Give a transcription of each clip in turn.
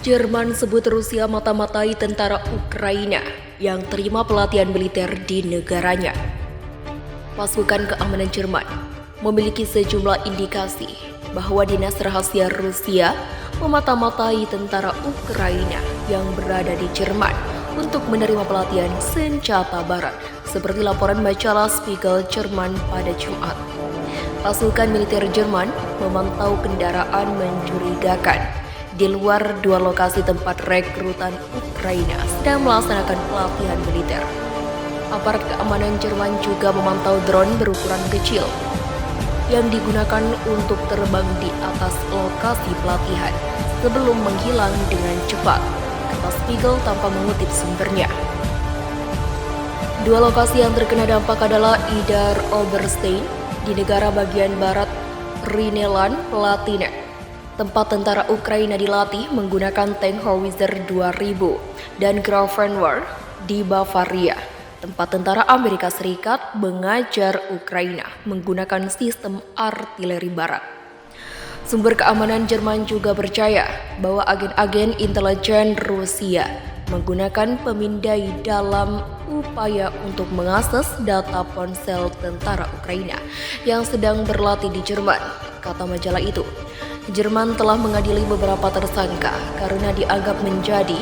Jerman sebut Rusia mata-matai tentara Ukraina yang terima pelatihan militer di negaranya. Pasukan keamanan Jerman memiliki sejumlah indikasi bahwa dinas rahasia Rusia memata-matai tentara Ukraina yang berada di Jerman untuk menerima pelatihan senjata barat, seperti laporan majalah Spiegel Jerman pada Jumat. Pasukan militer Jerman memantau kendaraan mencurigakan di luar dua lokasi tempat rekrutan Ukraina sedang melaksanakan pelatihan militer. Aparat keamanan Jerman juga memantau drone berukuran kecil yang digunakan untuk terbang di atas lokasi pelatihan sebelum menghilang dengan cepat, kata Spiegel tanpa mengutip sumbernya. Dua lokasi yang terkena dampak adalah Idar Oberstein di negara bagian barat Rhineland-Palatinat, tempat tentara Ukraina dilatih menggunakan tank Howitzer 2000, dan Grafenwald di Bavaria, tempat tentara Amerika Serikat mengajar Ukraina menggunakan sistem artileri barat. Sumber keamanan Jerman juga percaya bahwa agen-agen intelijen Rusia menggunakan pemindai dalam upaya untuk mengakses data ponsel tentara Ukraina yang sedang berlatih di Jerman, kata majalah itu. Jerman telah mengadili beberapa tersangka karena dianggap menjadi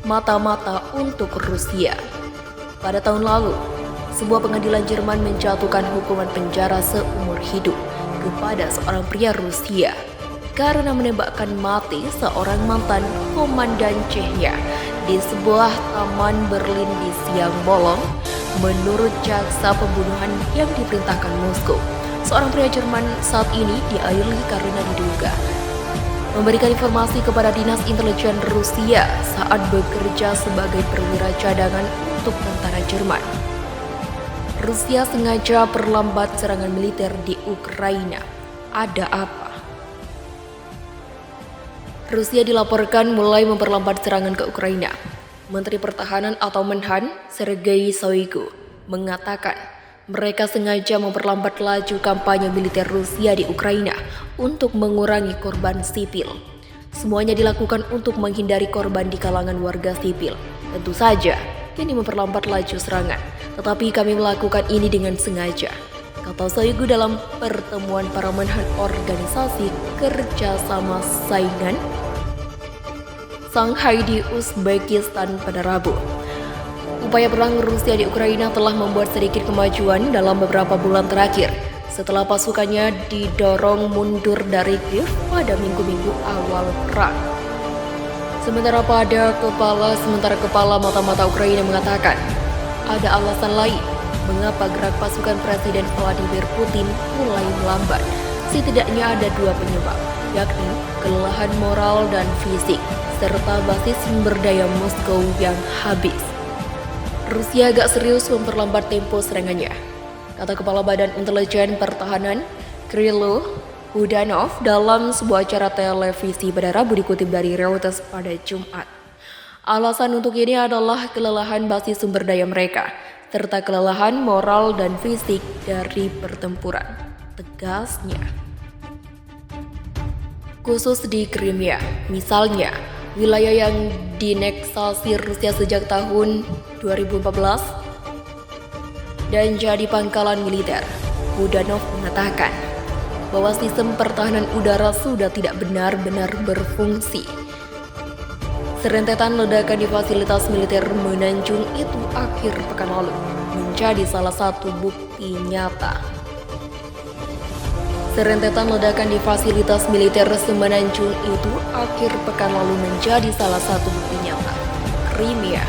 mata-mata untuk Rusia. Pada tahun lalu, sebuah pengadilan Jerman menjatuhkan hukuman penjara seumur hidup kepada seorang pria Rusia karena menembakkan mati seorang mantan komandan Chechnya di sebuah taman Berlin di siang bolong, menurut jaksa pembunuhan yang diperintahkan Moskow. Seorang pria Jerman saat ini diadili karena diduga memberikan informasi kepada dinas intelijen Rusia saat bekerja sebagai perwira cadangan untuk tentara Jerman. Rusia sengaja perlambat serangan militer di Ukraina. Ada apa? Rusia dilaporkan mulai memperlambat serangan ke Ukraina. Menteri Pertahanan atau Menhan, Sergei Shoigu, mengatakan mereka sengaja memperlambat laju kampanye militer Rusia di Ukraina untuk mengurangi korban sipil. Semuanya dilakukan untuk menghindari korban di kalangan warga sipil. Tentu saja, ini memperlambat laju serangan, tetapi kami melakukan ini dengan sengaja, kata Shoigu dalam pertemuan para menhan organisasi kerjasama saingan Shanghai di Uzbekistan pada Rabu. Upaya perang Rusia di Ukraina telah membuat sedikit kemajuan dalam beberapa bulan terakhir setelah pasukannya didorong mundur dari Kiev pada minggu-minggu awal perang. Sementara kepala mata-mata Ukraina mengatakan ada alasan lain mengapa gerak pasukan Presiden Vladimir Putin mulai melambat. Setidaknya ada dua penyebab, yakni kelelahan moral dan fisik, serta basis sumber daya Moskow yang habis. Rusia agak serius memperlambat tempo serangannya, kata Kepala Badan Intelijen Pertahanan Kirilo Budanov dalam sebuah acara televisi pada Rabu dikutip dari Reuters pada Jumat. Alasan untuk ini adalah kelelahan basis sumber daya mereka, serta kelelahan moral dan fisik dari pertempuran, tegasnya. Khusus di Crimea, misalnya, wilayah yang dianeksasi Rusia sejak tahun 2014 dan jadi pangkalan militer, Budanov mengatakan bahwa sistem pertahanan udara sudah tidak benar-benar berfungsi. Serentetan ledakan di fasilitas militer Menanjung itu akhir pekan lalu menjadi salah satu bukti nyata. Serentetan ledakan di fasilitas militer Semenanjung itu akhir pekan lalu menjadi salah satu bukti nyata. Crimea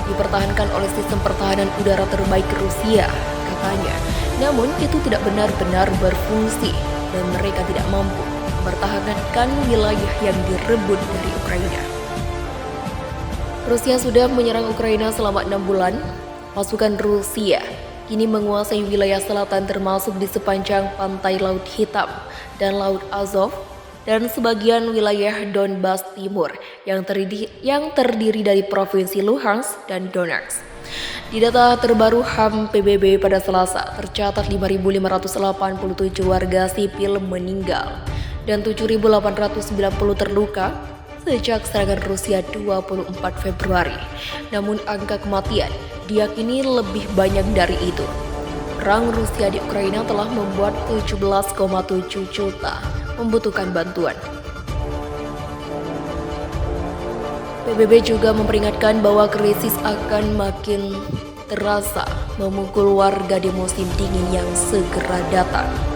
dipertahankan oleh sistem pertahanan udara terbaik Rusia, katanya. Namun itu tidak benar-benar berfungsi dan mereka tidak mampu mempertahankan wilayah yang direbut dari Ukraina. Rusia sudah menyerang Ukraina selama 6 bulan. Pasukan Rusia kini menguasai wilayah selatan termasuk di sepanjang pantai Laut Hitam dan Laut Azov dan sebagian wilayah Donbas Timur yang terdiri dari provinsi Luhansk dan Donetsk. Di data terbaru HAM PBB pada Selasa, tercatat 5.587 warga sipil meninggal dan 7.890 terluka sejak serangan Rusia 24 Februari. Namun angka kematian diyakini lebih banyak dari itu. Perang Rusia di Ukraina telah membuat 17,7 juta membutuhkan bantuan. PBB juga memperingatkan bahwa krisis akan makin terasa memukul warga di musim dingin yang segera datang.